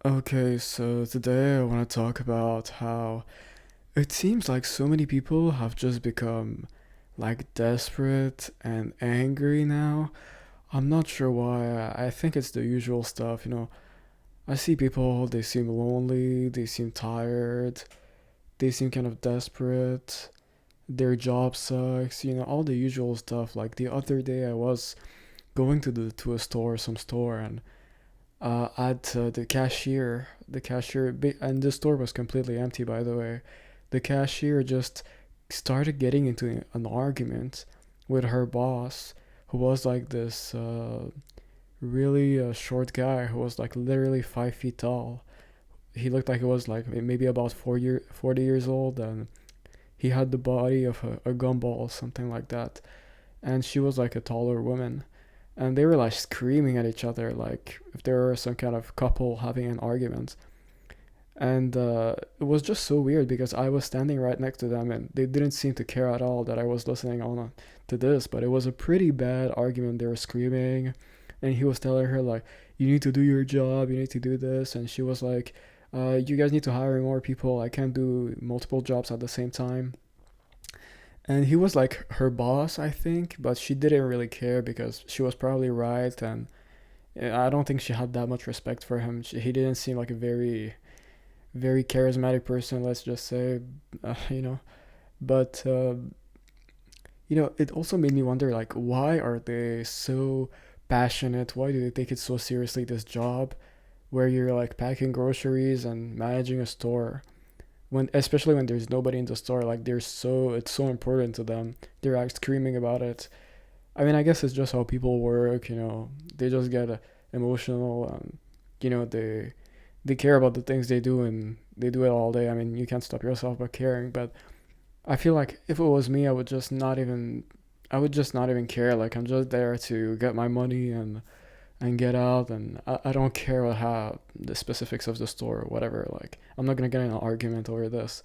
Okay, so today I want to talk about how it seems like so many people have just become like desperate and angry now. I'm not sure why. I think it's the usual stuff, I see people, they seem lonely, they seem tired, they seem kind of desperate, their job sucks, all the usual stuff. Like the other day I was going to a store, some store, and at the cashier, and the store was completely empty, by the way. The cashier just started getting into an argument with her boss, who was like this really short guy who was like literally 5 feet tall. He looked like he was like maybe about 40 years old, and he had the body of a gumball, something like that. And she was like a taller woman, and they were like screaming at each other like if they were some kind of couple having an argument. And it was just so weird because I was standing right next to them and they didn't seem to care at all that I was listening on to this. But it was a pretty bad argument. They were screaming, and he was telling her like, "You need to do your job. You need to do this," and she was like, "You guys need to hire more people. I can't do multiple jobs at the same time." And he was like her boss, I think, but she didn't really care because she was probably right, and I don't think she had that much respect for him. He didn't seem like a very charismatic person, let's just say, uh, you know. But it also made me wonder, like, why are they so passionate? Why do they take it so seriously? This job where you're like packing groceries and managing a store, especially when there's nobody in the store, like it's so important to them. They're like screaming about it. I mean, I guess it's just how people work. They just get emotional, and they care about the things they do, and they do it all day. I mean, you can't stop yourself by caring. But I feel like if it was me, I would just not even care. Like, I'm just there to get my money and get out, and I don't care what how the specifics of the store or whatever. Like, I'm not gonna get in an argument over this.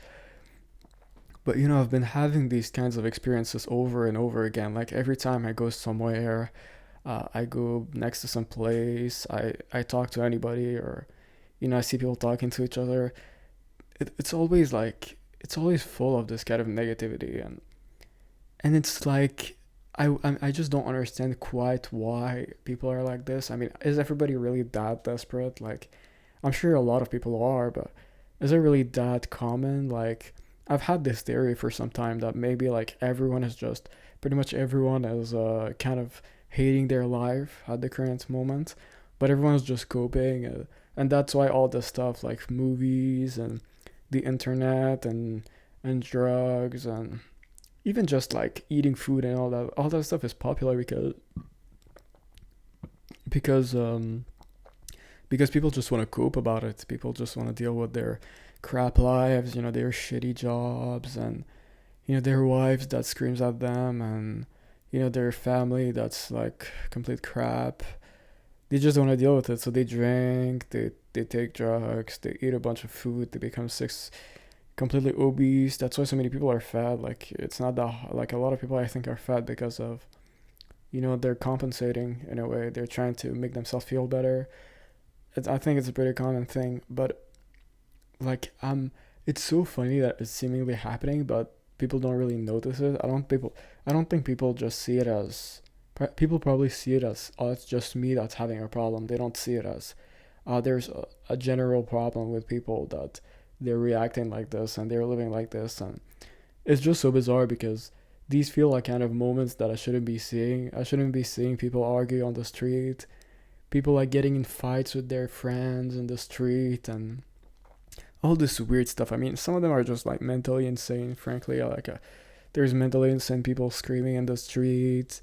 But I've been having these kinds of experiences over and over again. Like every time I go somewhere, I go next to some place, I talk to anybody, or I see people talking to each other. It's always full of this kind of negativity, and it's like I just don't understand quite why people are like this. I mean, is everybody really that desperate? Like, I'm sure a lot of people are, but is it really that common? Like, I've had this theory for some time that maybe like pretty much everyone is kind of hating their life at the current moment, but everyone's just coping, and that's why all this stuff like movies and the internet and drugs and even just like eating food and all that stuff is popular because because people just want to cope about it. People just want to deal with their crap lives, their shitty jobs, and their wives that screams at them, and their family that's like complete crap. They just don't want to deal with it, so they drink, they take drugs, they eat a bunch of food, they become sick, completely obese. That's why so many people are fat. Like, it's not that, like, a lot of people I think are fat because of they're compensating in a way. They're trying to make themselves feel better. I think it's a pretty common thing, but like it's so funny that it's seemingly happening, but people don't really notice it. I don't think people just see it as people probably see it as, oh, it's just me that's having a problem. They don't see it as there's a general problem with people, that they're reacting like this and they're living like this. And it's just so bizarre because these feel like kind of moments that I shouldn't be seeing. I shouldn't be seeing people argue on the street, people like getting in fights with their friends in the street, and all this weird stuff. I mean, some of them are just like mentally insane, frankly. There's mentally insane people screaming in the streets.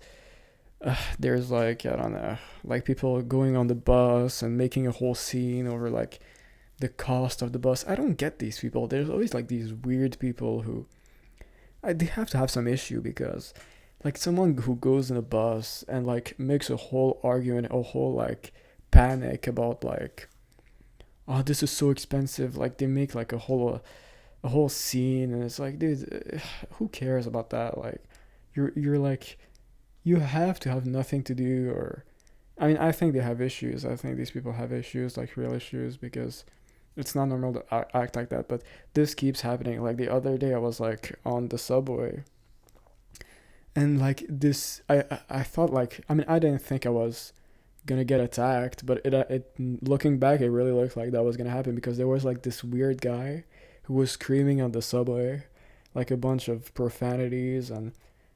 There's like, I don't know, like people going on the bus and making a whole scene over like the cost of the bus. I don't get these people. There's always like these weird people who they have to have some issue, because like someone who goes in a bus and like makes a whole argument, a whole like panic about like, oh, this is so expensive. Like they make like a whole scene, and it's like, dude, who cares about that? Like, you're like, you have to have nothing to do, or I mean, I think they have issues. I think these people have issues, like real issues, because it's not normal to act like that. But this keeps happening. Like the other day, I was like on the subway, and like this, I thought like, I mean, I didn't think I was gonna get attacked, but it looking back, it really looked like that was gonna happen because there was like this weird guy who was screaming on the subway, like a bunch of profanities, and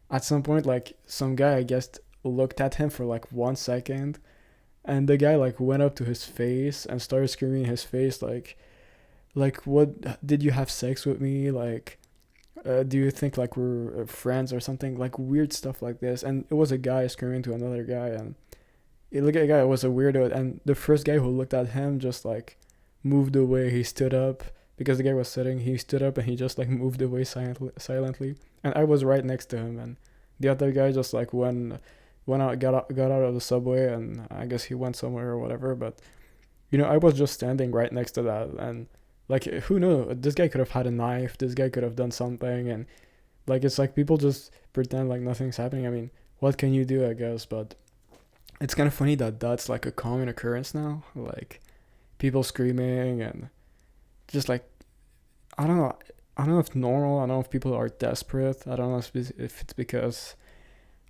at some point, like some guy I guess looked at him for like 1 second, and the guy like went up to his face and started screaming in his face like what did you have sex with me, like do you think like we're friends or something, like weird stuff like this. And it was a guy screaming to another guy, and it looked like a guy was a weirdo, and the first guy who looked at him just like moved away. He stood up because the guy was sitting. He stood up and he just like moved away silently. And I was right next to him, and the other guy just like went out, got out of the subway, and I guess he went somewhere or whatever. But I was just standing right next to that, and like who knows? This guy could have had a knife. This guy could have done something, and like it's like people just pretend like nothing's happening. I mean, what can you do? I guess, but it's kind of funny that that's like a common occurrence now. Like people screaming and just like I don't know. I don't know if it's normal. I don't know if people are desperate. I don't know if it's because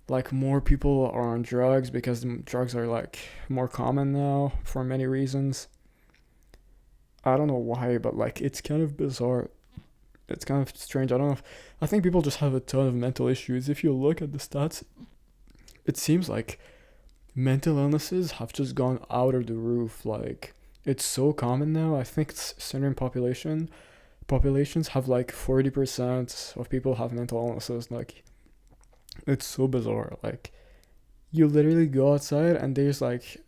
like more people are on drugs because drugs are like more common now for many reasons. I don't know why, but like it's kind of bizarre. It's kind of strange. I don't know. I think people just have a ton of mental issues. If you look at the stats, it seems like mental illnesses have just gone out of the roof. Like it's so common now. I think certain populations have like 40% of people have mental illnesses. Like it's so bizarre. Like you literally go outside and there's like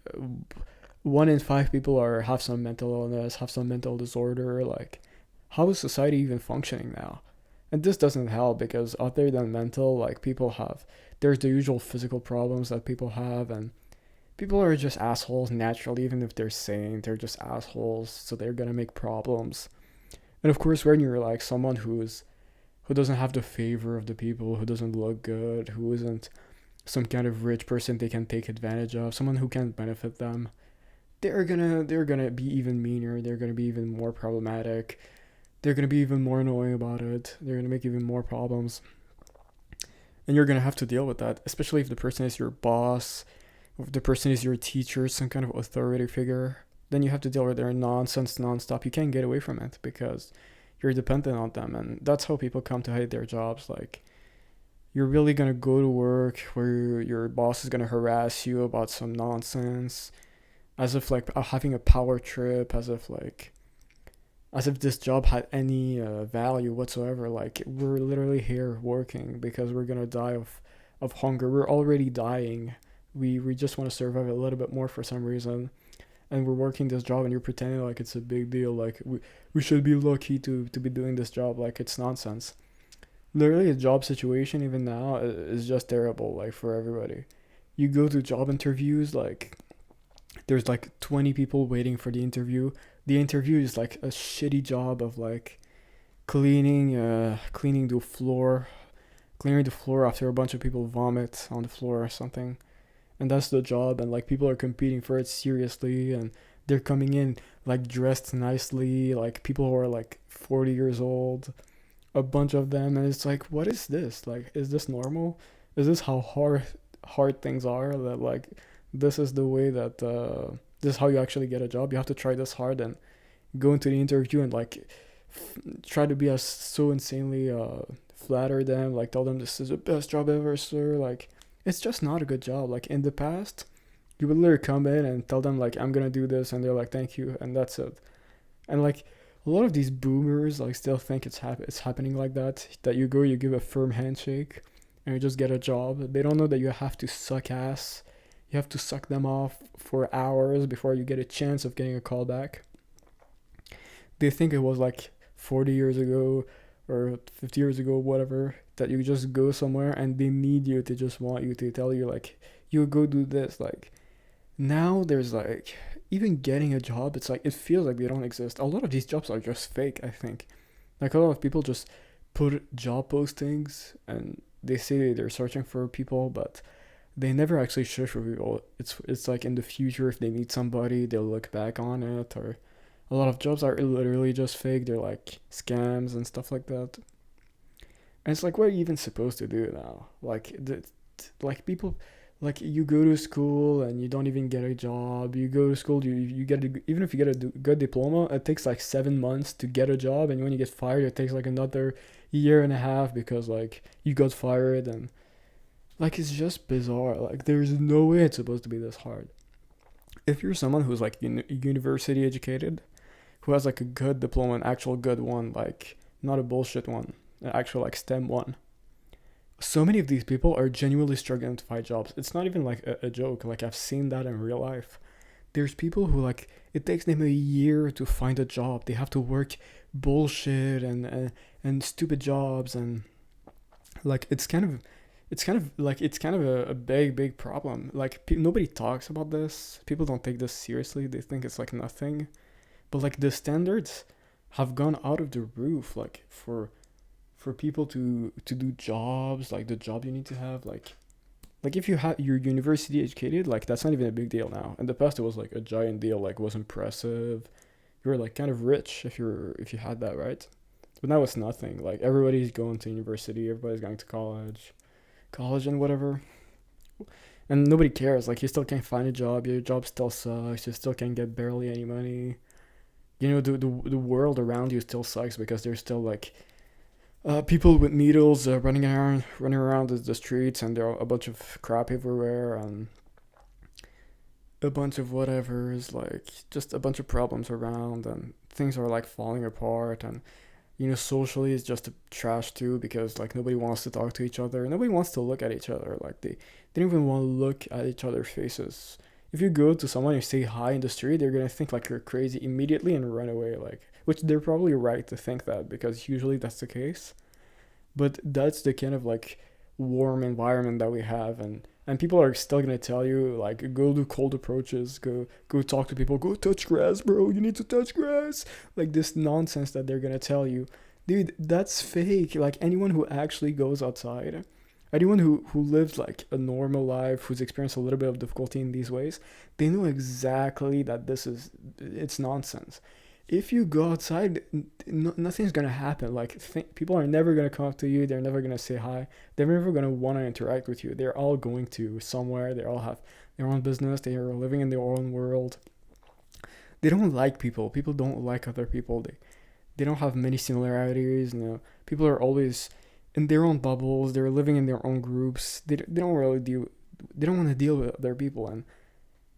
1 in 5 people are have some mental illness, have some mental disorder. Like how is society even functioning now? And this doesn't help because other than mental, like people have there's the usual physical problems that people have, and people are just assholes naturally. Even if they're sane, they're just assholes, so they're gonna make problems. And of course, when you're like someone who doesn't have the favor of the people, who doesn't look good, who isn't some kind of rich person they can take advantage of, someone who can benefit them, they're gonna be even meaner. They're gonna be even more problematic. They're gonna be even more annoying about it. They're gonna make even more problems, and you're gonna have to deal with that. Especially if the person is your boss, if the person is your teacher, some kind of authority figure. Then you have to deal with their nonsense nonstop. You can't get away from it because you're dependent on them, and that's how people come to hate their jobs. Like you're really gonna go to work where your boss is gonna harass you about some nonsense, as if like having a power trip, as if this job had any value whatsoever. Like we're literally here working because we're gonna die of hunger. We're already dying. We just want to survive a little bit more for some reason, and we're working this job, and you're pretending like it's a big deal. Like we should be lucky to be doing this job. Like it's nonsense. Literally, a job situation even now is just terrible. Like for everybody, you go to job interviews, like there's like 20 people waiting for the interview. The interview is like a shitty job of like cleaning the floor, clearing the floor after a bunch of people vomit on the floor or something. And that's the job, and like people are competing for it seriously, and they're coming in like dressed nicely, like people who are like 40 years old, a bunch of them. And it's like, what is this? Like, is this normal? Is this how hard things are? That like this is the way that this is how you actually get a job. You have to try this hard and go into the interview and like try to be as so insanely flatter them, like tell them this is the best job ever, sir. Like it's just not a good job. Like in the past, you would literally come in and tell them like I'm gonna do this, and they're like thank you, and that's it. And like a lot of these boomers like still think it's happening like that. That you go, you give a firm handshake, and you just get a job. They don't know that you have to suck ass. You have to suck them off for hours before you get a chance of getting a call back. They think it was like 40 years ago or 50 years ago, whatever, that you just go somewhere and they need you, to just want you to tell you like you go do this. Like now there's like even getting a job, it's like it feels like they don't exist. A lot of these jobs are just fake, I think. Like a lot of people just put job postings and they say they're searching for people, but they never actually share for people. It's like in the future, if they need somebody, they'll look back on it. Or a lot of jobs are literally just fake. They're like scams and stuff like that. And it's like, what are you even supposed to do now? Like people, like you go to school and you don't even get a job. You go to school, you get even if you get a good diploma, it takes like 7 months to get a job, and when you get fired, it takes like another year and a half because like you got fired, and like it's just bizarre. Like there's no way it's supposed to be this hard. If you're someone who's like university educated, who has like a good diploma, an actual good one, like not a bullshit one, an actual like STEM one, so many of these people are genuinely struggling to find jobs. It's not even like a joke. Like I've seen that in real life. There's people who like it takes them a year to find a job. They have to work bullshit and stupid jobs, and like it's kind of a big problem. Like nobody talks about this. People don't take this seriously. They think it's like nothing. But like the standards have gone out of the roof. Like for people to do jobs, like the job you need to have, like if you have you're university educated, like that's not even a big deal now. In the past, it was like a giant deal. Like it was impressive. You were like kind of rich if you had that, right? But now it's nothing. Like everybody's going to university. Everybody's going to college and whatever. And nobody cares. Like you still can't find a job. Your job still sucks. You still can't get barely any money. You know the world around you still sucks because there's still like people with needles running around the streets, and there are a bunch of crap everywhere, and a bunch of whatever's like just a bunch of problems around, and things are like falling apart, and socially it's just trash too because like nobody wants to talk to each other, nobody wants to look at each other, like they don't even want to look at each other's faces. If you go to someone and say hi in the street, they're gonna think like you're crazy immediately and run away, like, which they're probably right to think that because usually that's the case. But that's the kind of like warm environment that we have, and people are still gonna tell you like go do cold approaches, go talk to people, go touch grass, bro, you need to touch grass, like this nonsense that they're gonna tell you. Dude, that's fake. Like anyone who actually goes outside, anyone who lives like a normal life, who's experienced a little bit of difficulty in these ways, they know exactly that it's nonsense. If you go outside, nothing's gonna happen. Like people are never gonna come up to you. They're never gonna say hi. They're never gonna want to interact with you. They're all going to somewhere. They all have their own business. They are living in their own world. They don't like people. People don't like other people. They don't have many similarities. People are always in their own bubbles. They're living in their own groups. They don't really deal. They don't want to deal with other people, and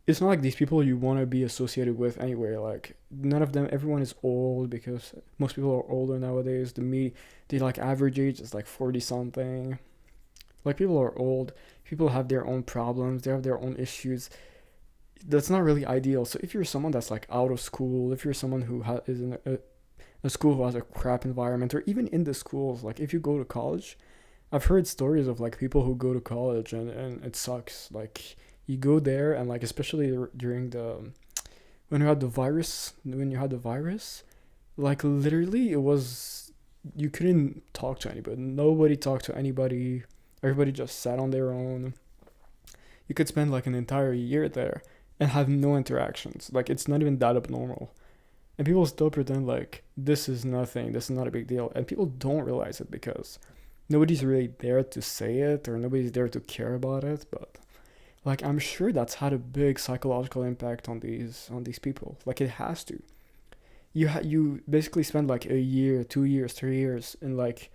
it's not like these people you want to be associated with anyway. Like none of them. Everyone is old because most people are older nowadays. The like average age is like 40 something. Like people are old. People have their own problems. They have their own issues. That's not really ideal. So if you're someone that's like out of school, if you're someone who is in a school who has a crap environment, or even in the schools, like if you go to college, I've heard stories of like people who go to college and it sucks. Like you go there and like especially during the when you had the virus, like literally it was you couldn't talk to anybody. Nobody talked to anybody. Everybody just sat on their own. You could spend like an entire year there and have no interactions. Like it's not even that abnormal. And people still pretend like this is nothing, this is not a big deal. And people don't realize it because nobody's really there to say it or nobody's there to care about it. But like I'm sure that's had a big psychological impact on these people. Like it has to. You basically spend like a year, 2 years, 3 years in like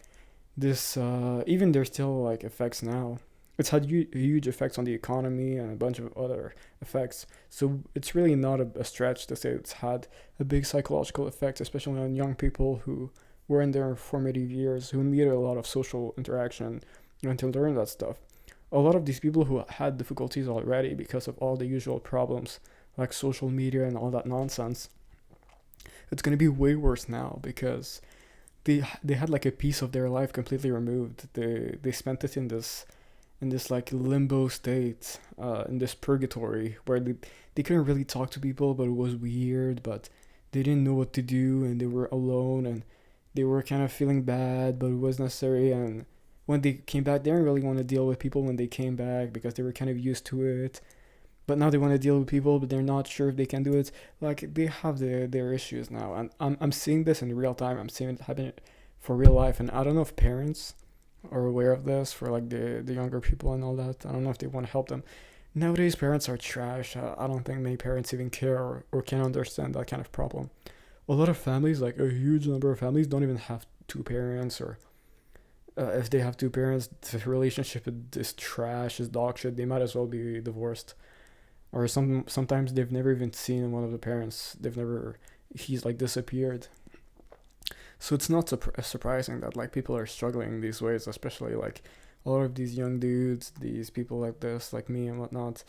this. Even there's still like effects now. It's had huge effects on the economy and a bunch of other effects. So it's really not a stretch to say it's had a big psychological effect, especially on young people who were in their formative years, who needed a lot of social interaction to learn that stuff. A lot of these people who had difficulties already because of all the usual problems like social media and all that nonsense, it's going to be way worse now because they had like a piece of their life completely removed. They spent it in this like limbo state, in this purgatory where they couldn't really talk to people, but it was weird, but they didn't know what to do, and they were alone, and they were kind of feeling bad, but it was necessary, and when they came back, they didn't really want to deal with people when they came back because they were kind of used to it. But now they want to deal with people, but they're not sure if they can do it. Like they have their issues now, and I'm seeing this in real time. I'm seeing it happen for real life, and I don't know if parents are aware of this for like the younger people and all that. I don't know if they want to help them. Nowadays, parents are trash. I don't think many parents even care or can understand that kind of problem. A lot of families, like a huge number of families, don't even have two parents, or if they have two parents, the relationship is trash, is dog shit. They might as well be divorced. Or sometimes they've never even seen one of the parents. They've never he's like disappeared. So it's not surprising that like people are struggling these ways, especially like a lot of these young dudes, these people like this, like me and whatnot.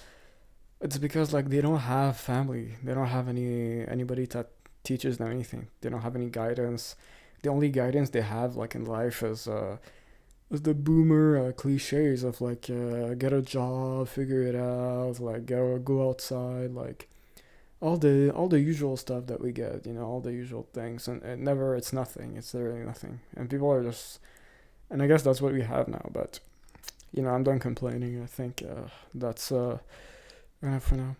It's because like they don't have family. They don't have anybody that teaches them anything. They don't have any guidance. The only guidance they have like in life is the boomer cliches of like get a job, figure it out, like go outside, like all the usual stuff that we get, all the usual things, and it's nothing. It's literally nothing, and people are just, and I guess that's what we have now. But I'm done complaining. I think that's enough for now.